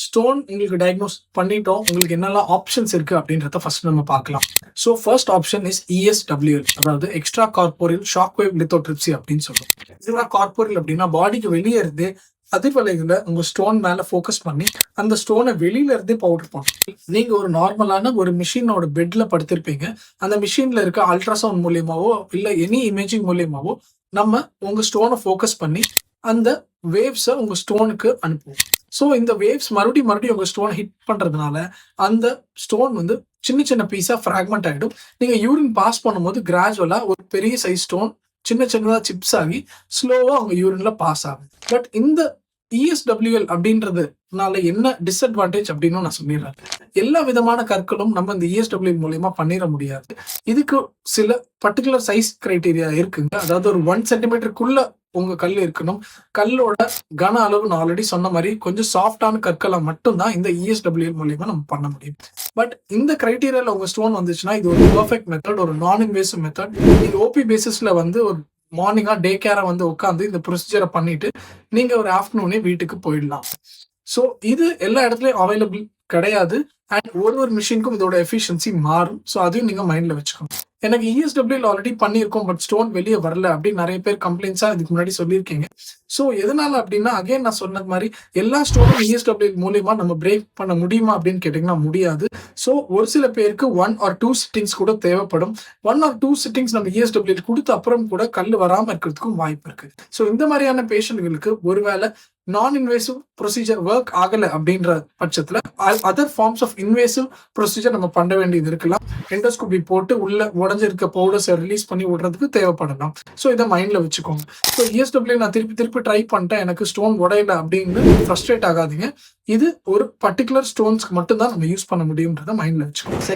Stone உங்களுக்கு diagnose பண்ணிட்டோம். உங்களுக்கு என்னெல்லாம் ஆப்ஷன்ஸ் இருக்கு அப்படின்றத ஃபர்ஸ்ட் நம்ம பார்க்கலாம். So first option is ESWL, அதாவது extra corporeal shock wave lithotripsy அப்படின்னு சொல்லுவோம். இதுதான் கார்போரியல் அப்படின்னா பாடிக்கு வெளியே இருந்து அதிர்வலைகளை உங்க ஸ்டோன் மேல ஃபோக்கஸ் பண்ணி அந்த ஸ்டோனை வெளியில இருந்தே பவுடர் பண்ணும். நீங்க ஒரு நார்மலான ஒரு மிஷினோட பெட்ல படுத்திருப்பீங்க. அந்த மிஷின்ல இருக்க அல்ட்ராசவுண்ட் மூலியமாவோ இல்ல எனி இமேஜிங் மூலியமாவோ நம்ம உங்க ஸ்டோனை ஃபோக்கஸ் பண்ணி அந்த வேவ்ஸை உங்க ஸ்டோனுக்கு அனுப்புவோம். ஸோ இந்த வேவ்ஸ் மறுபடியும் உங்க ஸ்டோனை ஹிட் பண்றதுனால அந்த ஸ்டோன் வந்து சின்ன சின்ன பீஸா ஃப்ராக்மெண்ட் ஆகிடும். நீங்க யூரின் பாஸ் பண்ணும்போது கிராஜுவலா ஒரு பெரிய சைஸ் ஸ்டோன் சின்னதா சிப்ஸ் ஆகி ஸ்லோவா உங்க யூரின்ல பாஸ் ஆகும். பட் இந்த ESWL அப்படின்றதுனால என்ன டிஸ்அட்வான்டேஜ் அப்படின்னு நான் சொல்லிடுறேன். எல்லா விதமான கற்களும் நம்ம இந்த ESWL மூலியமா பண்ணிட முடியாது. இதுக்கு சில பர்டிகுலர் சைஸ் கிரைட்டீரியா இருக்குங்க. அதாவது ஒரு 1 சென்டிமீட்டருக்குள்ள உங்க கல் இருக்கணும். கல்லோட கன அளவு நான் ஆல்ரெடி சொன்ன மாதிரி கொஞ்சம் சாஃப்டான கற்களை மட்டும்தான் இந்த ESWL மூலியமா நம்ம பண்ண முடியும். பட் இந்த கிரைட்டீரியால உங்க ஸ்டோன் வந்துச்சுன்னா இது ஒரு பெர்ஃபெக்ட் மெத்தட், ஒரு நான் இன்வேசிவ் மெத்தட். நீங்க OP பேசிஸ்ல வந்து ஒரு மார்னிங்கா டே கேரா வந்து உட்காந்து இந்த ப்ரொசீஜரை பண்ணிட்டு நீங்க ஒரு ஆஃப்டர்நூனே வீட்டுக்கு போயிடலாம். ஸோ இது எல்லா இடத்துலயும் அவைலபிள் கிடையாது. அண்ட் ஒரு மிஷினுக்கும் இதோட எஃபிஷியன்சி மாறும். ஸோ அதையும் நீங்க மைண்ட்ல வச்சுக்கணும். எனக்கு ESWL ஆல்ரெடி பண்ணியிருக்கோம், பட் ஸ்டோன் வெளியே வரல அப்படின்னு நிறைய பேர் கம்ப்ளைண்ட்ஸா இதுக்கு முன்னாடி சொல்லியிருக்கீங்க. ஸோ எதனால அப்படின்னா அகைன் நான் சொன்னது மாதிரி எல்லா ஸ்டோனும் ESWL மூலியமா நம்ம பிரேக் பண்ண முடியுமா அப்படின்னு கேட்டீங்கன்னா முடியாது. ஸோ ஒரு சில பேருக்கு 1 or 2 சிட்டிங்ஸ் கூட தேவைப்படும். 1 or 2 சிட்டிங்ஸ் நம்ம ESWL கொடுத்த அப்புறம் கூட கல் வராம இருக்கிறதுக்கும் வாய்ப்பு இருக்கு. ஸோ இந்த மாதிரியான பேஷண்ட்களுக்கு ஒருவேளை நான் இன்வேசிவ் ப்ரொசீஜர் ஒர்க் ஆகல அப்படின்ற பட்சத்துல other forms of invasive procedure நம்ம பண்ண வேண்டியது இருக்கலாம். எண்டோஸ்கோபி போட்டு உள்ள உடஞ்சிருக்க பவுடர்ஸை ரிலீஸ் பண்ணி விடுறதுக்கு தேவைப்படலாம். ஸோ இதை மைண்ட்ல வச்சுக்கோங்க. ஸோ ESWL நான் திருப்பி ட்ரை பண்ணிட்டேன், எனக்கு ஸ்டோன் உடையல அப்படின்னு ஃப்ரஸ்ட்ரேட் ஆகாதீங்க. இது ஒரு பர்டிகுலர் ஸ்டோன்ஸ்க்கு மட்டும் தான் நம்ம யூஸ் பண்ண முடியும்ன்றத மைண்ட்ல வச்சுக்கோங்க.